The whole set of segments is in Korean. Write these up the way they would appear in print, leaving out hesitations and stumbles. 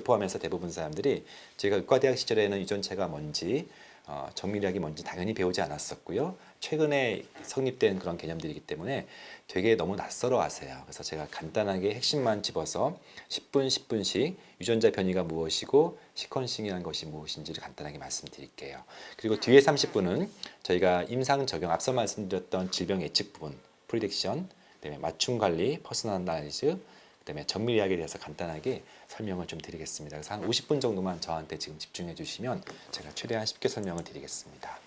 저를 포함해서 대부분 사람들이 제가 의과대학 시절에는 유전체가 뭔지 정밀의학이 뭔지 당연히 배우지 않았었고요. 최근에 성립된 그런 개념들이기 때문에 되게 너무 낯설어 하세요. 그래서 제가 간단하게 핵심만 집어서 10분, 10분씩 유전자 변이가 무엇이고 시퀀싱이라는 것이 무엇인지를 간단하게 말씀드릴게요. 그리고 뒤에 30분은 저희가 임상 적용, 앞서 말씀드렸던 질병 예측 부분, 프리딕션, 그다음에 맞춤 관리, 퍼스널라이즈, 그다음에 정밀의학에 대해서 간단하게 설명을 좀 드리겠습니다. 그래서 한 50분 정도만 저한테 지금 집중해 주시면 제가 최대한 쉽게 설명을 드리겠습니다.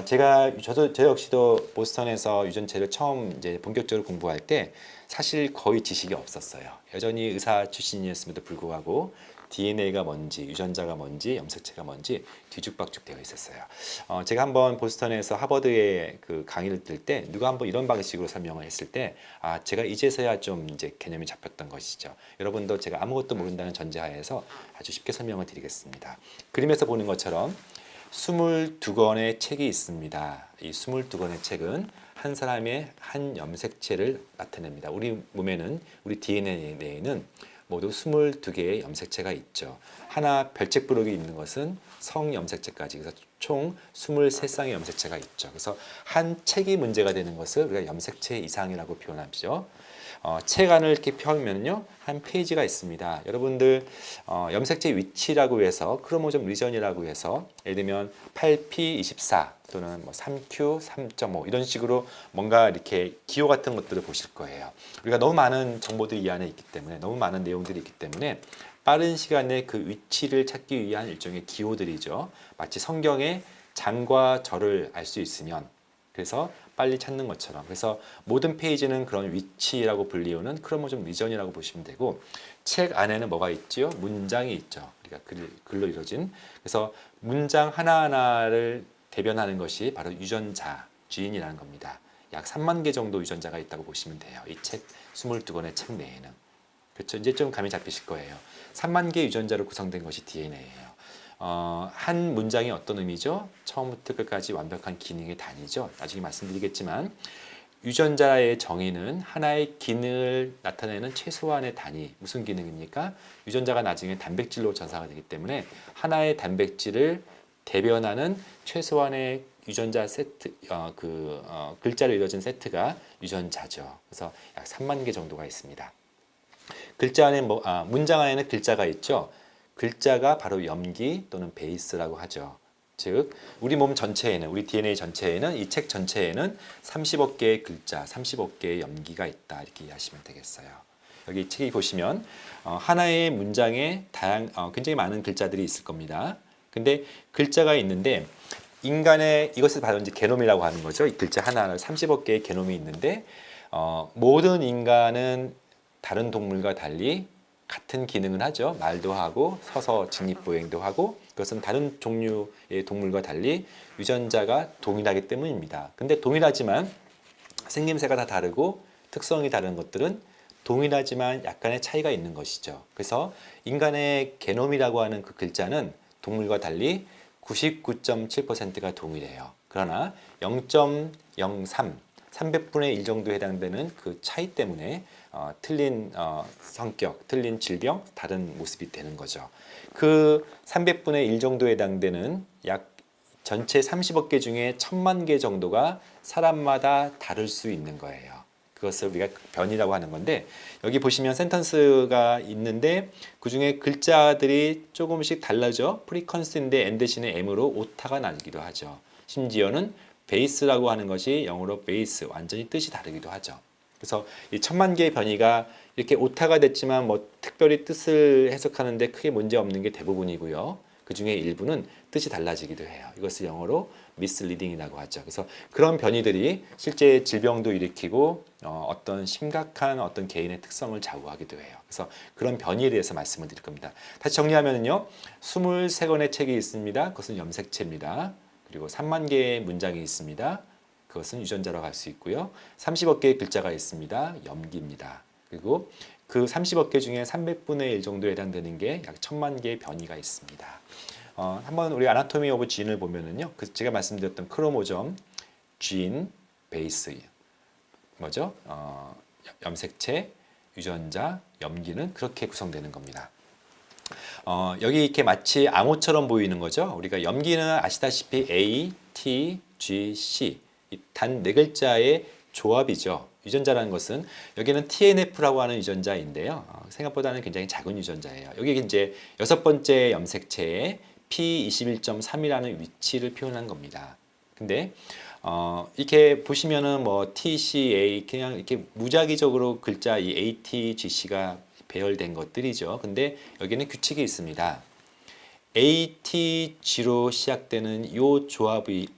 저 역시도 보스턴에서 유전체를 처음 이제 본격적으로 공부할 때 사실 거의 지식이 없었어요. 여전히 의사 출신이었음에도 불구하고 DNA가 뭔지, 유전자가 뭔지, 염색체가 뭔지 뒤죽박죽 되어 있었어요. 제가 한번 보스턴에서 하버드에 그 강의를 들 때 누가 한번 이런 방식으로 설명을 했을 때, 제가 이제서야 좀 이제 개념이 잡혔던 것이죠. 여러분도 제가 아무것도 모른다는 전제하에서 아주 쉽게 설명을 드리겠습니다. 그림에서 보는 것처럼 22권의 책이 있습니다. 이 22권의 책은 한 사람의 한 염색체를 나타냅니다. 우리 몸에는, 우리 DNA 내에는 모두 22개의 염색체가 있죠. 하나 별책 부록이 있는 것은 성염색체까지, 그래서 총 23쌍의 염색체가 있죠. 그래서 한 책이 문제가 되는 것을 우리가 염색체 이상이라고 표현하죠. 책 안을 이렇게 펴면요, 한 페이지가 있습니다. 여러분들 염색체 위치라고 해서 크로모좀 리전이라고 해서 예를 들면 8p24 또는 뭐 3q 3.5 이런 식으로 뭔가 이렇게 기호 같은 것들을 보실 거예요. 우리가 너무 많은 정보들이 이 안에 있기 때문에, 너무 많은 내용들이 있기 때문에 빠른 시간에 그 위치를 찾기 위한 일종의 기호들이죠. 마치 성경에 장과 절을 알 수 있으면, 그래서 빨리 찾는 것처럼, 그래서 모든 페이지는 그런 위치라고 불리우는 크로모좀 리전이라고 보시면 되고, 책 안에는 뭐가 있지요? 문장이 있죠. 우리가 글로 이루어진. 그래서 문장 하나하나를 대변하는 것이 바로 유전자, 지인이라는 겁니다. 약 3만 개 정도 유전자가 있다고 보시면 돼요. 이 책 22권의 책 내에는. 그렇죠? 이제 좀 감이 잡히실 거예요. 3만 개 유전자로 구성된 것이 DNA예요. 한 문장이 어떤 의미죠? 처음부터 끝까지 완벽한 기능의 단위죠. 나중에 말씀드리겠지만 유전자의 정의는 하나의 기능을 나타내는 최소한의 단위. 무슨 기능입니까? 유전자가 나중에 단백질로 전사가 되기 때문에 하나의 단백질을 대변하는 최소한의 유전자 세트, 글자로 이루어진 세트가 유전자죠. 그래서 약 3만 개 정도가 있습니다. 글자 안에 문장 안에는 글자가 있죠. 글자가 바로 염기 또는 베이스라고 하죠. 즉 우리 몸 전체에는, 우리 DNA 전체에는, 이 책 전체에는 30억 개의 글자, 30억 개의 염기가 있다, 이렇게 이해하시면 되겠어요. 여기 책이 보시면 하나의 문장에 굉장히 많은 글자들이 있을 겁니다. 근데 글자가 있는데 인간의, 이것을 바로 이제 게놈이라고 하는 거죠. 이 글자 하나하나 30억 개의 게놈이 있는데 모든 인간은 다른 동물과 달리 같은 기능을 하죠. 말도 하고 서서 직립보행도 하고, 그것은 다른 종류의 동물과 달리 유전자가 동일하기 때문입니다. 근데 동일하지만 생김새가 다 다르고 특성이 다른 것들은 동일하지만 약간의 차이가 있는 것이죠. 그래서 인간의 게놈이라고 하는 그 글자는 동물과 달리 99.7%가 동일해요. 그러나 0.03 300분의 1 정도에 해당되는 그 차이 때문에 틀린 성격, 틀린 질병, 다른 모습이 되는 거죠. 그 300분의 1 정도에 해당되는 약 전체 30억 개 중에 1000만 개 정도가 사람마다 다를 수 있는 거예요. 그것을 우리가 변이라고 하는 건데, 여기 보시면 센턴스가 있는데 그 중에 글자들이 조금씩 달라져. 프리컨스인데 N 대신에 M으로 오타가 나기도 하죠. 심지어는 베이스라고 하는 것이 영어로 베이스, 완전히 뜻이 다르기도 하죠. 그래서 이 1000만 개의 변이가 이렇게 오타가 됐지만 뭐 특별히 뜻을 해석하는데 크게 문제 없는 게 대부분이고요. 그 중에 일부는 뜻이 달라지기도 해요. 이것을 영어로 misleading이라고 하죠. 그래서 그런 변이들이 실제 질병도 일으키고 어떤 심각한 어떤 개인의 특성을 좌우하기도 해요. 그래서 그런 변이에 대해서 말씀을 드릴 겁니다. 다시 정리하면요, 23권의 책이 있습니다. 그것은 염색체입니다. 그리고 3만 개의 문장이 있습니다. 그것은 유전자라고 할 수 있고요. 30억 개의 글자가 있습니다. 염기입니다. 그리고 그 30억 개 중에 300분의 1 정도에 해당되는 게 약 1000만 개의 변이가 있습니다. 한번 우리 아나토미 오브 진을 보면은요, 제가 말씀드렸던 크로모점, 진, 베이스, 뭐죠? 염색체, 유전자, 염기는 그렇게 구성되는 겁니다. 여기 이렇게 마치 암호처럼 보이는 거죠. 우리가 염기는 아시다시피 A, T, G, C 단 네 글자의 조합이죠. 유전자라는 것은 여기는 TNF라고 하는 유전자인데요. 생각보다는 굉장히 작은 유전자예요. 여기 이제 여섯 번째 염색체에 P21.3이라는 위치를 표현한 겁니다. 근데 이렇게 보시면은 뭐 TCA 그냥 이렇게 무작위적으로 글자 이 ATGC가 배열된 것들이죠. 근데 여기는 규칙이 있습니다. ATG로 시작되는 이 조합이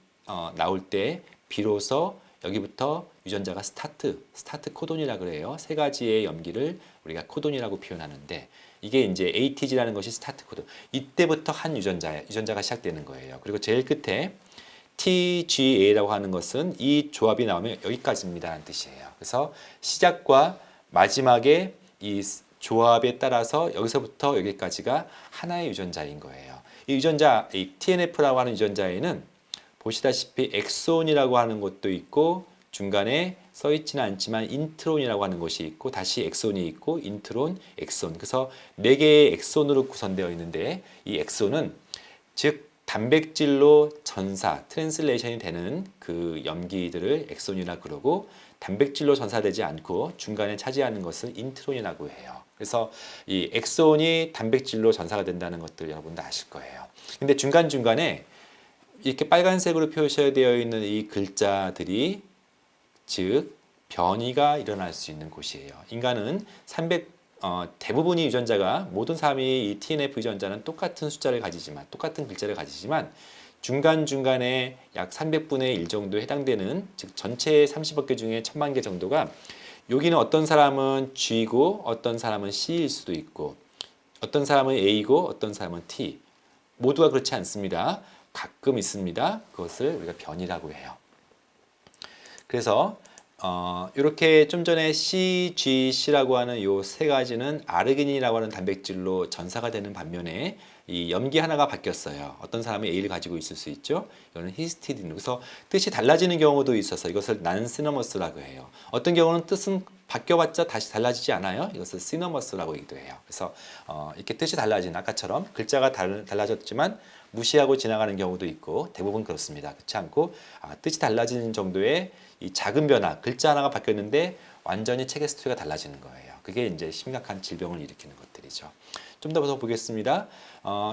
나올 때 비로소 여기부터 유전자가 스타트 코돈이라 그래요. 세 가지의 염기를 우리가 코돈이라고 표현하는데 이게 이제 ATG라는 것이 스타트 코돈. 이때부터 한 유전자가 시작되는 거예요. 그리고 제일 끝에 TGA라고 하는 것은 이 조합이 나오면 여기까지입니다라는 뜻이에요. 그래서 시작과 마지막에 이 조합에 따라서 여기서부터 여기까지가 하나의 유전자인 거예요. 이 유전자, 이 TNF라고 하는 유전자에는 보시다시피 엑손이라고 하는 것도 있고 중간에 써 있지는 않지만 인트론이라고 하는 것이 있고 다시 엑손이 있고 인트론, 엑손. 그래서 네 개의 엑손으로 구성되어 있는데 이 엑손은 즉 단백질로 전사, 트랜슬레이션이 되는 그 염기들을 엑손이라 그러고 단백질로 전사되지 않고 중간에 차지하는 것을 인트론이라고 해요. 그래서 이 엑손이 단백질로 전사가 된다는 것들 여러분도 아실 거예요. 근데 중간중간에 이렇게 빨간색으로 표시되어 있는 이 글자들이 즉 변이가 일어날 수 있는 곳이에요. 인간은 대부분의 유전자가 모든 사람이 이 TNF 유전자는 똑같은 숫자를 가지지만 똑같은 글자를 가지지만 중간중간에 약 300분의 1 정도에 해당되는 즉 전체 30억 개 중에 1000만 개 정도가 여기는 어떤 사람은 G고 어떤 사람은 C일 수도 있고 어떤 사람은 A고 어떤 사람은 T 모두가 그렇지 않습니다. 가끔 있습니다. 그것을 우리가 변이라고 해요. 그래서 이렇게 좀 전에 CGC라고 하는 이 세 가지는 아르기닌이라고 하는 단백질로 전사가 되는 반면에 이 염기 하나가 바뀌었어요. 어떤 사람이 A를 가지고 있을 수 있죠. 이거는 히스티딘. 그래서 뜻이 달라지는 경우도 있어서 이것을 난시너머스라고 해요. 어떤 경우는 뜻은 바뀌어봤자 다시 달라지지 않아요. 이것을 시너머스라고 얘기도 해요. 그래서 이렇게 뜻이 달라진 아까처럼 글자가 달라졌지만 무시하고 지나가는 경우도 있고 대부분 그렇습니다. 그렇지 않고 뜻이 달라지는 정도의 이 작은 변화, 글자 하나가 바뀌었는데 완전히 책의 스토리가 달라지는 거예요. 그게 이제 심각한 질병을 일으키는 것들이죠. 좀 더 보겠습니다.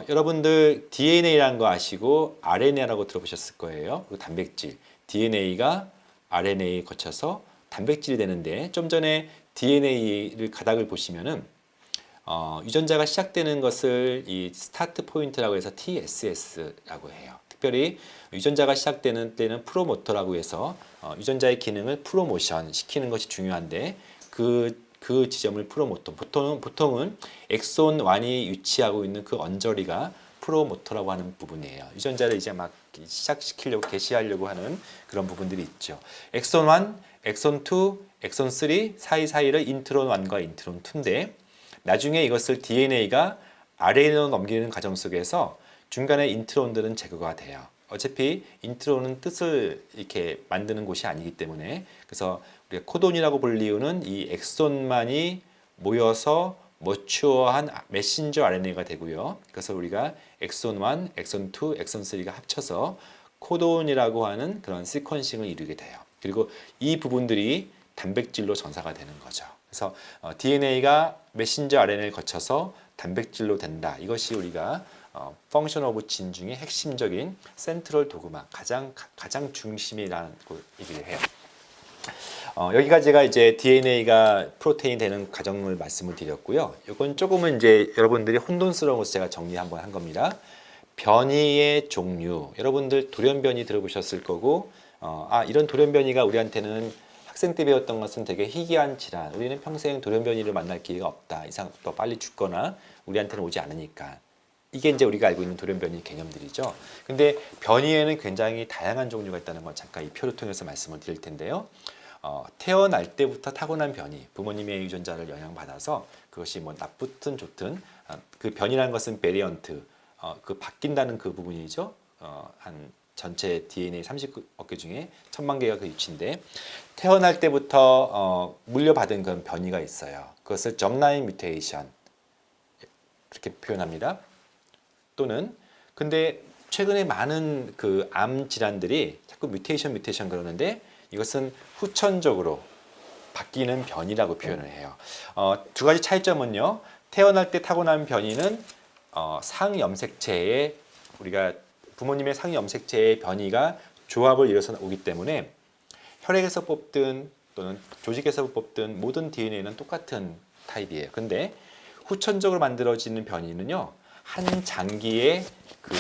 여러분들 DNA라는 거 아시고 RNA라고 들어보셨을 거예요. 그리고 단백질, DNA가 RNA에 거쳐서 단백질이 되는데 좀 전에 DNA를 가닥을 보시면은 유전자가 시작되는 것을 이 스타트 포인트라고 해서 TSS라고 해요. 특별히 유전자가 시작되는 때는 프로모터라고 해서 유전자의 기능을 프로모션 시키는 것이 중요한데 그 지점을 프로모터 보통은 엑손 1이 위치하고 있는 그 언저리가 프로모터라고 하는 부분이에요. 유전자를 이제 막 시작시키려고 개시하려고 하는 그런 부분들이 있죠. 엑손 1, 엑손 2, 엑손 3 사이사이를 인트론 1과 인트론 2인데 나중에 이것을 DNA가 RNA로 넘기는 과정 속에서 중간에 인트론들은 제거가 돼요. 어차피 인트론은 뜻을 이렇게 만드는 곳이 아니기 때문에 그래서 우리가 코돈이라고 불릴 이유는 이 엑손만이 모여서 머추어한 메신저 RNA가 되고요. 그래서 우리가 엑손 1, 엑손 2, 엑손 3가 합쳐서 코돈이라고 하는 그런 시퀀싱을 이루게 돼요. 그리고 이 부분들이 단백질로 전사가 되는 거죠. 그래서 DNA가 메신저 RNA를 거쳐서 단백질로 된다. 이것이 우리가 펑션 오브 진 중에 핵심적인 센트럴 도그마 가장 중심이라는 얘기를 해요. 여기가 제가 이제 DNA가 프로테인 되는 과정을 말씀을 드렸고요. 이건 조금은 이제 여러분들이 혼돈스러운 것을 제가 정리 한번 한 겁니다. 변이의 종류, 여러분들 돌연변이 들어보셨을 거고, 이런 돌연변이가 우리한테는 학생 때 배웠던 것은 되게 희귀한 질환. 우리는 평생 돌연변이를 만날 기회가 없다. 이상 더 빨리 죽거나 우리한테는 오지 않으니까. 이게 이제 우리가 알고 있는 돌연변이 개념들이죠. 근데 변이에는 굉장히 다양한 종류가 있다는 건 잠깐 이 표를 통해서 말씀을 드릴 텐데요. 태어날 때부터 타고난 변이, 부모님의 유전자를 영향받아서 그것이 뭐 나쁘든 좋든 그 변이라는 것은 베리언트, 그 바뀐다는 그 부분이죠. 한 전체 DNA 30억 개 중에 1000만 개가 그 위치인데 태어날 때부터 물려받은 그런 변이가 있어요. 그것을 점라인 뮤테이션 그렇게 표현합니다. 또는 근데 최근에 많은 그 암 질환들이 자꾸 뮤테이션 그러는데 이것은 후천적으로 바뀌는 변이라고 표현을 해요. 두 가지 차이점은요. 태어날 때 타고난 변이는 상염색체의 우리가 부모님의 상염색체의 변이가 조합을 이뤄서 오기 때문에 혈액에서 뽑든 또는 조직에서 뽑든 모든 DNA는 똑같은 타입이에요. 근데 후천적으로 만들어지는 변이는요. 한 장기에 그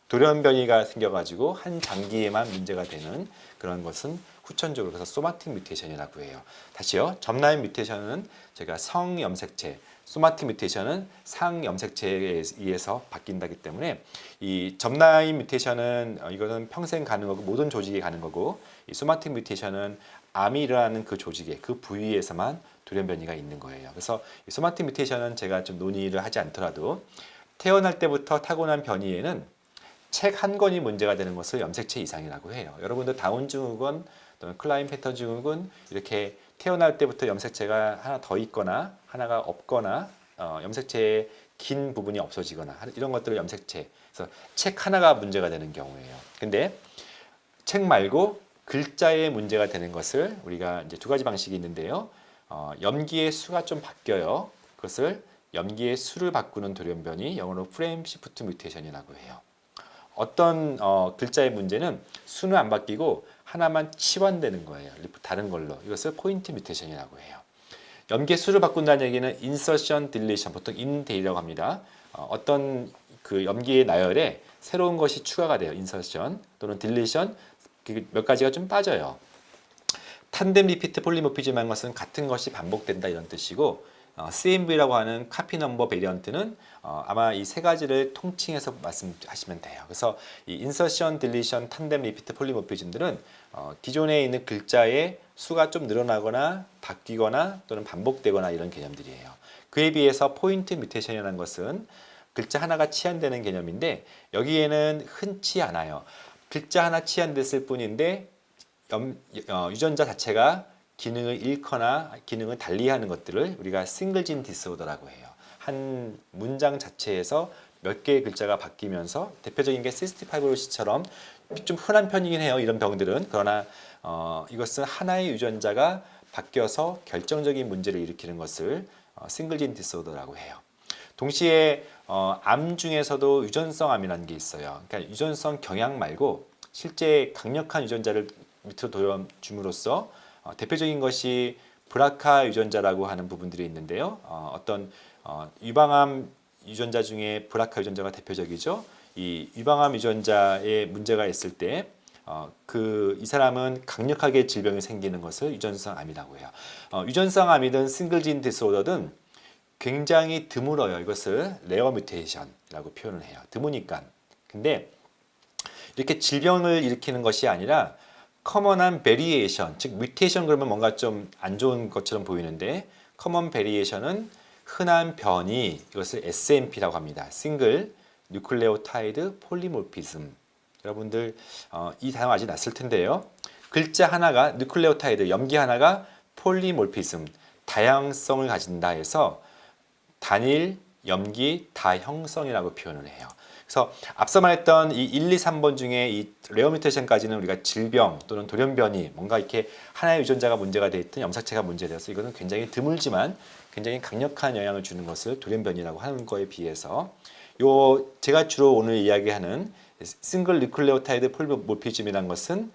돌연 변이가 생겨가지고 한 장기에만 문제가 되는 그런 것은 후천적으로 그래서 소마틱 뮤테이션이라고 해요. 다시요. 점라인 뮤테이션은 제가 성염색체, 소마틱 뮤테이션은 상염색체에 의해서 바뀐다기 때문에 이 점라인 뮤테이션은 이거는 평생 가는 거고 모든 조직에 가는 거고 이 소마틱 뮤테이션은 암이 일어나는 그 조직에 그 부위에서만 돌연 변이가 있는 거예요. 그래서 이 소마틱 뮤테이션은 제가 좀 논의를 하지 않더라도 태어날 때부터 타고난 변이에는 책 한 권이 문제가 되는 것을 염색체 이상이라고 해요. 여러분들 다운 증후군 또는 클라인페터 증후군 이렇게 태어날 때부터 염색체가 하나 더 있거나 하나가 없거나 염색체의 긴 부분이 없어지거나 이런 것들을 염색체. 그래서 책 하나가 문제가 되는 경우예요. 근데 책 말고 글자에 문제가 되는 것을 우리가 이제 두 가지 방식이 있는데요. 염기의 수가 좀 바뀌어요. 그것을 염기의 수를 바꾸는 돌연변이 영어로 프레임 시프트 뮤테이션이라고 해요. 어떤 글자의 문제는 수는 안 바뀌고 하나만 치환되는 거예요. 다른 걸로. 이것을 포인트 뮤테이션이라고 해요. 염기의 수를 바꾼다는 얘기는 인서션, 딜리션, 보통 인데이라고 합니다. 어떤 그 염기의 나열에 새로운 것이 추가가 돼요. 인서션 또는 딜리션 몇 가지가 좀 빠져요. 탄뎀 리피트 폴리모피즘한 것은 같은 것이 반복된다 이런 뜻이고 CMV라고 하는 카피 넘버 베리언트는 아마 이 세 가지를 통칭해서 말씀하시면 돼요. 그래서 이 인서션, 딜리션, 탄뎀 리피트 폴리모피즘들은 기존에 있는 글자의 수가 좀 늘어나거나 바뀌거나 또는 반복되거나 이런 개념들이에요. 그에 비해서 포인트 뮤테이션이라는 것은 글자 하나가 치환되는 개념인데 여기에는 흔치 않아요. 글자 하나 치환됐을 뿐인데 유전자 자체가 기능을 잃거나 기능을 달리하는 것들을 우리가 싱글진 디스오더라고 해요. 한 문장 자체에서 몇 개의 글자가 바뀌면서 대표적인 게 시스티스 파이브로시스처럼 좀 흔한 편이긴 해요. 이런 병들은. 그러나 이것은 하나의 유전자가 바뀌어서 결정적인 문제를 일으키는 것을 싱글진 디스오더라고 해요. 동시에 암 중에서도 유전성 암이라는 게 있어요. 그러니까 유전성 경향 말고 실제 강력한 유전자를 밑으로 돌려줌으로써 대표적인 것이 브라카 유전자라고 하는 부분들이 있는데요. 어떤 유방암 유전자 중에 브라카 유전자가 대표적이죠. 이 유방암 유전자에 문제가 있을 때 이 사람은 강력하게 질병이 생기는 것을 유전성 암이라고 해요. 유전성 암이든 싱글진 디스오더든 굉장히 드물어요. 이것을 레어 뮤테이션이라고 표현을 해요. 드무니까. 근데 이렇게 질병을 일으키는 것이 아니라 커먼한 베리에이션, 즉 뮤테이션 그러면 뭔가 좀 안 좋은 것처럼 보이는데 커먼 베리에이션은 흔한 변이, 이것을 SNP라고 합니다. 싱글 뉴클레오타이드 폴리모피즘. 여러분들 이 단어 아직 낯설 텐데요. 글자 하나가 뉴클레오타이드, 염기 하나가 폴리몰피즘, 다양성을 가진다 해서 단일 염기 다형성이라고 표현을 해요. 그래서 앞서 말했던 이 1, 2, 3번 중에 이 레어 뮤테이션까지는 우리가 질병 또는 돌연변이 뭔가 이렇게 하나의 유전자가 문제가 되어 있든 염색체가 문제되어서 이것은 굉장히 드물지만 굉장히 강력한 영향을 주는 것을 돌연변이라고 하는 거에 비해서 제가 주로 오늘 이야기하는 싱글 뉴클레오타이드 폴리모피즘이라는 것은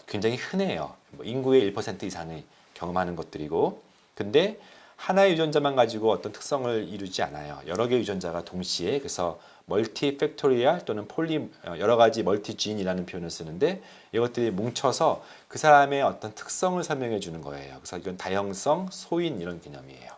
굉장히 흔해요. 인구의 1% 이상이 경험하는 것들이고 근데 하나의 유전자만 가지고 어떤 특성을 이루지 않아요. 여러 개의 유전자가 동시에 그래서 멀티 팩토리얼 또는 여러 가지 멀티진이라는 표현을 쓰는데 이것들이 뭉쳐서 그 사람의 어떤 특성을 설명해 주는 거예요. 그래서 이건 다형성, 소인 이런 개념이에요.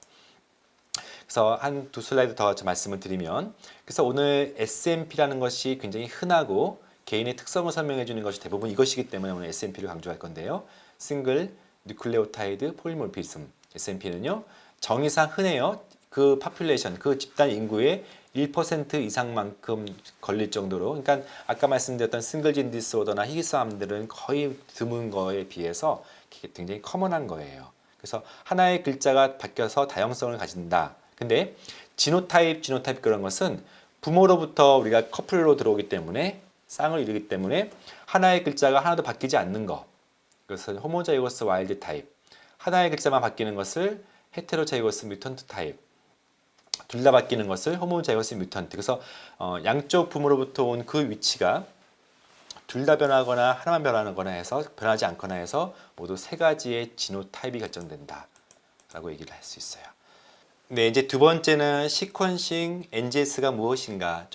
그래서 한 두 슬라이드 더 말씀을 드리면 그래서 오늘 SNP라는 것이 굉장히 흔하고 개인의 특성을 설명해 주는 것이 대부분 이것이기 때문에 오늘 SNP를 강조할 건데요. 싱글 뉴클레오타이드 폴리모피즘 SNP는요. 정의상 흔해요. 그 파퓰레이션, 그 집단 인구의 1% 이상만큼 걸릴 정도로 그러니까 아까 말씀드렸던 싱글진 디스오더나 희귀성암들은 거의 드문 거에 비해서 굉장히 커먼한 거예요. 그래서 하나의 글자가 바뀌어서 다양성을 가진다. 근데 지노타입 그런 것은 부모로부터 우리가 커플로 들어오기 때문에 쌍을 이루기 때문에 하나의 글자가 하나도 바뀌지 않는 거. 그것을 호모자이고스 와일드 타입. 하나의 글자만 바뀌는 것을 헤테로자이고스 뮤턴트 타입. 둘 다 바뀌는 것을 호모자이고스 뮤턴트. 그래서 양쪽 부모로부터 온 그 위치가 둘 다 변하거나 하나만 변하거나 해서 변하지 않거나 해서 모두 세 가지의 지노타입이 결정된다 라고 얘기를 할 수 있어요. 네, 이제 두 번째는 시퀀싱 NGS가 무엇인가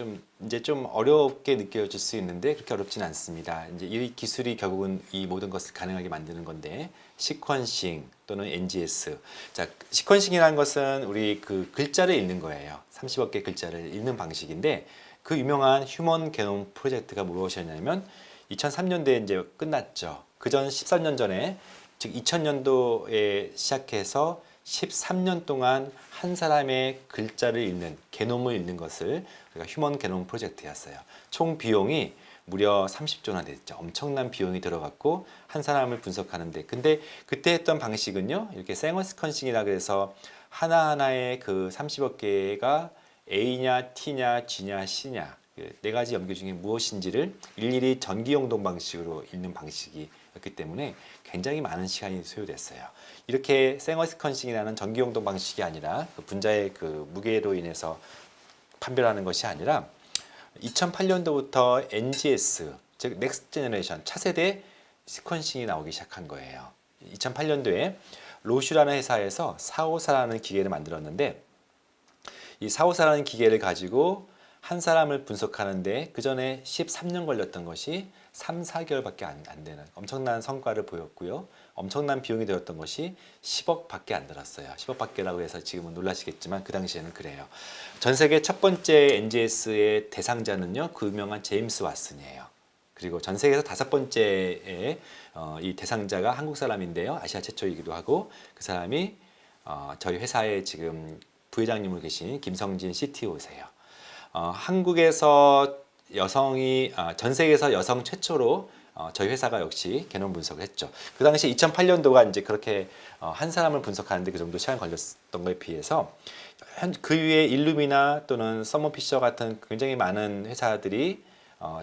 이제 좀 어렵게 느껴질 수 있는데 그렇게 어렵진 않습니다. 이제 이 기술이 결국은 이 모든 것을 가능하게 만드는 건데 시퀀싱 또는 NGS. 자, 시퀀싱이라는 것은 우리 그 글자를 읽는 거예요. 30억 개 글자를 읽는 방식인데 그 유명한 휴먼 게놈 프로젝트가 무엇이었냐면 2003년도에 이제 끝났죠. 그 전 13년 전에 즉 2000년도에 시작해서 13년 동안 한 사람의 글자를 읽는 게놈을 읽는 것을 우리가 휴먼 게놈 프로젝트였어요. 총 비용이 무려 30조나 됐죠. 엄청난 비용이 들어갔고 한 사람을 분석하는데 근데 그때 했던 방식은요. 이렇게 생어 시퀀싱이라 그래서 하나하나의 그 30억 개가 A냐 T냐 G냐 C냐 네 가지 염기 중에 무엇인지를 일일이 전기용동 방식으로 읽는 방식이었기 때문에 굉장히 많은 시간이 소요됐어요. 이렇게 생어 시퀀싱이라는 전기용동 방식이 아니라 그 분자의 그 무게로 인해서 판별하는 것이 아니라 2008년도부터 NGS 즉 넥스트 제너레이션 차세대 시퀀싱이 나오기 시작한 거예요. 2008년도에 로슈라는 회사에서 454라는 기계를 만들었는데 이 454라는 기계를 가지고 한 사람을 분석하는데 그 전에 13년 걸렸던 것이 3, 4개월밖에 안 되는 엄청난 성과를 보였고요. 엄청난 비용이 들었던 것이 10억밖에 안 들었어요. 10억밖에라고 해서 지금은 놀라시겠지만 그 당시에는 그래요. 전 세계 첫 번째 NGS의 대상자는요. 그 유명한 제임스 왓슨이에요. 그리고 전 세계에서 다섯 번째의 이 대상자가 한국 사람인데요. 아시아 최초이기도 하고 그 사람이 저희 회사에 지금 부회장님으로 계신 김성진 CTO세요. 한국에서 여성이 전 세계에서 여성 최초로 저희 회사가 역시 게놈 분석을 했죠. 그 당시 2008년도가 이제 그렇게 한 사람을 분석하는데 그 정도 시간이 걸렸던 거에 비해서 그 위에 일루미나 또는 서머피셔 같은 굉장히 많은 회사들이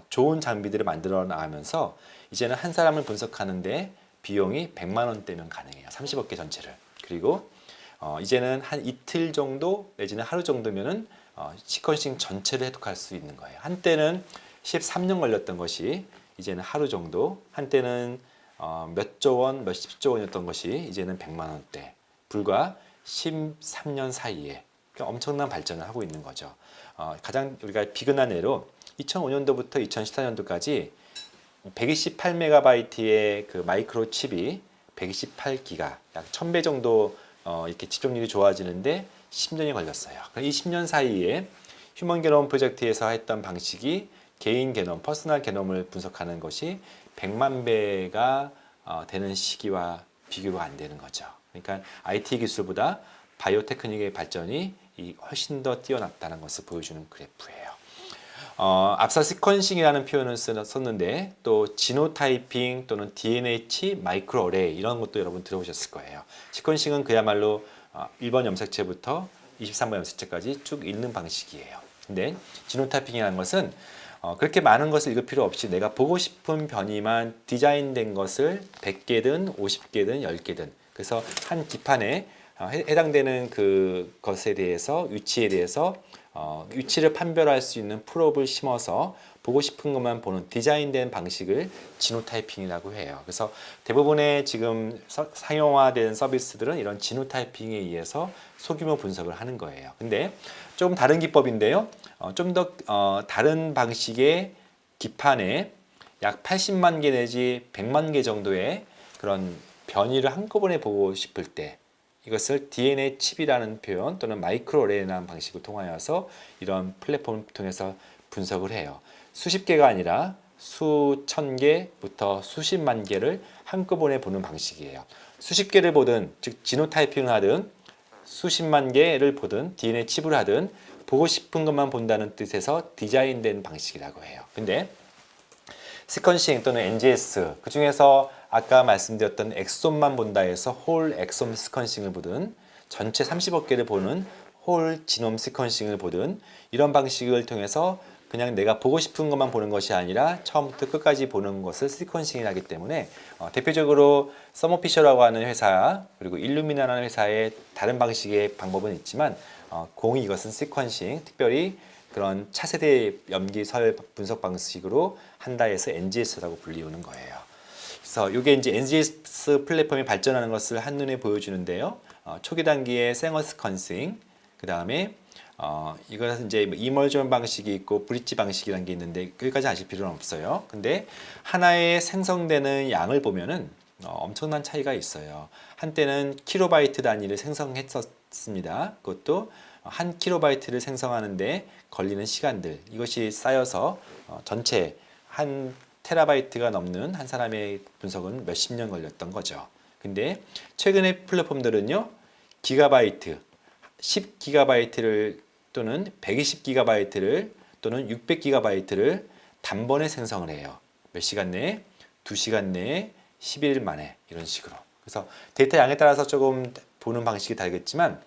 좋은 장비들을 만들어 나가면서 이제는 한 사람을 분석하는데 비용이 100만 원대면 가능해요. 30억 개 전체를. 그리고 이제는 한 이틀 정도 내지는 하루 정도면은 시퀀싱 전체를 해독할 수 있는 거예요. 한때는 13년 걸렸던 것이 이제는 하루 정도, 한때는 몇 조 원, 몇십 조 원이었던 것이 이제는 100만 원대, 불과 13년 사이에 엄청난 발전을 하고 있는 거죠. 가장 우리가 비근한 예로 2005년도부터 2014년도까지 128메가바이트의 그 마이크로 칩이 128기가, 약 1000배 정도 이렇게 집중률이 좋아지는데 10년이 걸렸어요. 이 10년 사이에 휴먼 게놈 프로젝트에서 했던 방식이 개인 게놈, 퍼스널 게놈을 분석하는 것이 100만 배가 되는 시기와 비교가 안 되는 거죠. 그러니까 IT 기술보다 바이오 테크닉의 발전이 훨씬 더 뛰어났다는 것을 보여주는 그래프예요. 앞서 시퀀싱이라는 표현을 썼는데 또 지노타이핑 또는 DNA 칩 마이크로 어레이 이런 것도 여러분 들어보셨을 거예요. 시퀀싱은 그야말로 1번 염색체부터 23번 염색체까지 쭉 읽는 방식이에요. 근데 지노타이핑이라는 것은 그렇게 많은 것을 읽을 필요 없이 내가 보고 싶은 변이만 디자인된 것을 100개든 50개든 10개든 그래서 한 기판에 해당되는 그 것에 대해서 위치에 대해서 위치를 판별할 수 있는 프롭을 심어서 보고 싶은 것만 보는 디자인된 방식을 지노타이핑이라고 해요. 그래서 대부분의 지금 상용화된 서비스들은 이런 지노타이핑에 의해서 소규모 분석을 하는 거예요. 근데 조금 다른 기법인데요. 좀 더 다른 방식의 기판에 약 80만 개 내지 100만 개 정도의 그런 변이를 한꺼번에 보고 싶을 때 이것을 DNA 칩이라는 표현 또는 마이크로레이라는 방식을 통하여서 이런 플랫폼을 통해서 분석을 해요. 수십 개가 아니라 수천 개부터 수십만 개를 한꺼번에 보는 방식이에요. 수십 개를 보든 즉 지노타이핑을 하든 수십만 개를 보든 DNA 칩을 하든 보고 싶은 것만 본다는 뜻에서 디자인된 방식이라고 해요. 근데 시퀀싱 또는 NGS 그 중에서 아까 말씀드렸던 엑손만 본다 해서 홀 엑손 시퀀싱을 보든 전체 30억 개를 보는 홀 지놈 시퀀싱을 보든 이런 방식을 통해서 그냥 내가 보고 싶은 것만 보는 것이 아니라 처음부터 끝까지 보는 것을 시퀀싱을 하기 때문에 대표적으로 서머피셔라고 하는 회사 그리고 일루미나라는 회사의 다른 방식의 방법은 있지만 공이 이것은 시퀀싱, 특별히 그런 차세대 염기설 분석 방식으로 한다 해서 NGS라고 불리우는 거예요. 그래서 이게 이제 NGS 플랫폼이 발전하는 것을 한눈에 보여주는데요. 초기 단계의 생어 스퀀싱, 그 다음에 이것은 이제 이멀전 방식이 있고 브릿지 방식이라는 게 있는데 여기까지 아실 필요는 없어요. 근데 하나의 생성되는 양을 보면은 엄청난 차이가 있어요. 한때는 킬로바이트 단위를 생성했었습니다. 그것도 한 킬로바이트를 생성하는데 걸리는 시간들, 이것이 쌓여서 전체 한 테라바이트가 넘는 한 사람의 분석은 몇십 년 걸렸던 거죠. 근데 최근의 플랫폼들은요, 기가바이트, 10기가바이트를 또는 120기가바이트를 또는 600기가바이트를 단번에 생성을 해요. 몇 시간 내에? 2시간 내에 11일 만에 이런 식으로. 그래서 데이터 양에 따라서 조금 보는 방식이 다르겠지만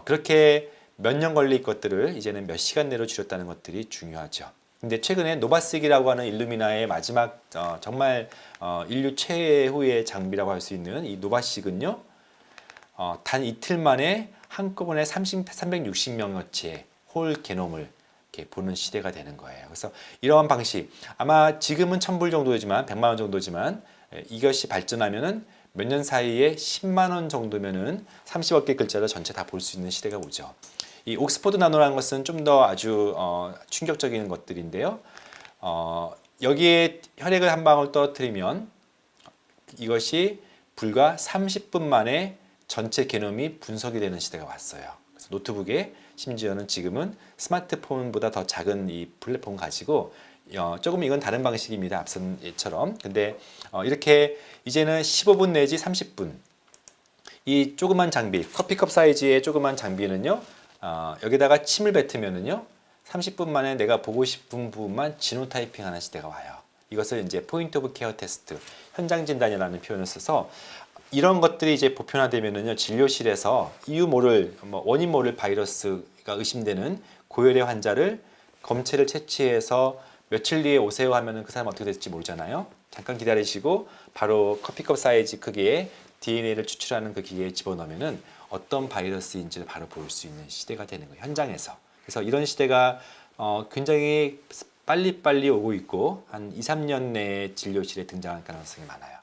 그렇게 몇 년 걸릴 것들을 이제는 몇 시간 내로 줄였다는 것들이 중요하죠. 근데 최근에 노바식이라고 하는 일루미나의 마지막 정말 인류 최후의 장비라고 할 수 있는 이 노바식은요, 단 이틀 만에 한꺼번에 360명어치의 홀 게놈을 이렇게 보는 시대가 되는 거예요. 그래서 이러한 방식, 아마 지금은 1,000불 정도지만 100만 원 정도지만 이것이 발전하면은 몇 년 사이에 10만 원 정도면은 30억 개 글자를 전체 다 볼 수 있는 시대가 오죠. 이 옥스퍼드 나노라는 것은 좀 더 아주 충격적인 것들인데요. 여기에 혈액을 한 방울 떨어뜨리면 이것이 불과 30분 만에 전체 게놈이 분석이 되는 시대가 왔어요. 그래서 노트북에 심지어는 지금은 스마트폰보다 더 작은 이 플랫폼 가지고 조금 이건 다른 방식입니다. 앞선 예처럼. 근데 이렇게 이제는 15분 내지 30분 이 조그만 장비, 커피컵 사이즈의 조그만 장비는요, 여기다가 침을 뱉으면은요 30분 만에 내가 보고 싶은 부분만 지노타이핑 하는 시대가 와요. 이것을 이제 포인트 오브 케어 테스트, 현장 진단이라는 표현을 써서 이런 것들이 이제 보편화되면은요, 진료실에서 이유 모를 원인 모를 바이러스가 의심되는 고열의 환자를 검체를 채취해서 며칠 뒤에 오세요 하면은 그 사람 어떻게 될지 모르잖아요. 잠깐 기다리시고 바로 커피컵 사이즈 크기의 DNA를 추출하는 그 기계에 집어넣으면은 어떤 바이러스인지를 바로 볼 수 있는 시대가 되는 거예요, 현장에서. 그래서 이런 시대가 굉장히 빨리빨리 오고 있고 한 2, 3년 내에 진료실에 등장할 가능성이 많아요.